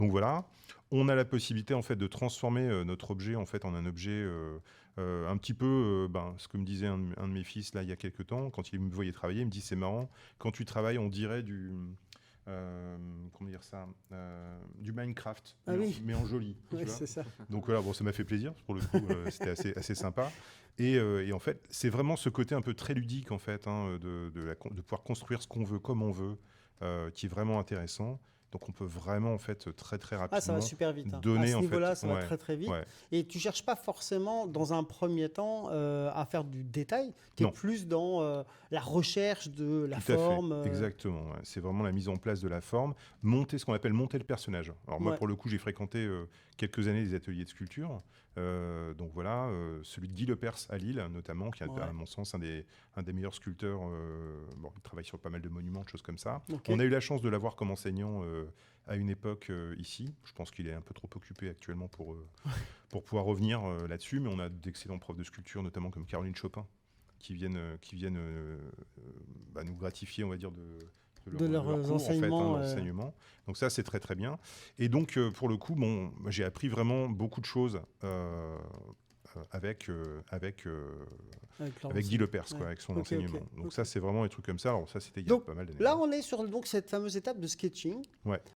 Donc voilà, on a la possibilité en fait de transformer notre objet en fait en un objet un petit peu, ce que me disait un de mes fils là il y a quelques temps quand il me voyait travailler, il me dit c'est marrant, quand tu travailles on dirait comment dire ça, du Minecraft, Ah oui, mais en joli, tu ouais, vois. c'est ça. Donc voilà, bon, ça m'a fait plaisir pour le coup, c'était assez sympa. Et en fait, c'est vraiment ce côté un peu très ludique en fait, hein, de pouvoir construire ce qu'on veut comme on veut, qui est vraiment intéressant. Donc on peut vraiment en fait très très Ah, ça va rapidement super vite, hein. À donner ce en fait, niveau-là, ça va ouais, très très vite. ouais, Et tu cherches pas forcément, dans un premier temps, à faire du détail. Tu es non. plus dans la recherche de la Tout à fait, forme. exactement. Ouais. C'est vraiment la mise en place de la forme, monter ce qu'on appelle monter le personnage. Alors moi, Ouais. pour le coup, j'ai fréquenté quelques années des ateliers de sculpture. Donc voilà, celui de Guy Lepers à Lille, notamment, qui est à Ouais. mon sens un des meilleurs sculpteurs. Bon, il travaille sur pas mal de monuments, de choses comme ça. Ok. On a eu la chance de l'avoir comme enseignant à une époque ici. Je pense qu'il est un peu trop occupé actuellement pour pouvoir revenir là-dessus, mais on a d'excellents profs de sculpture, notamment comme Caroline Chopin, qui viennent nous gratifier, on va dire, De de leur leurs cours, en fait, hein, enseignements. l'enseignement. Donc ça, c'est très très bien. Et donc, pour le coup, bon, j'ai appris vraiment beaucoup de choses Avec leur avec Guy enseignement. Lepers, quoi, Ouais. avec son Ok, ok, enseignement. Donc ok. ça, c'est vraiment des trucs comme ça. Alors ça, c'était il y a Donc pas mal d'années. là, Hein. on est sur donc cette fameuse étape de sketching. Ouais.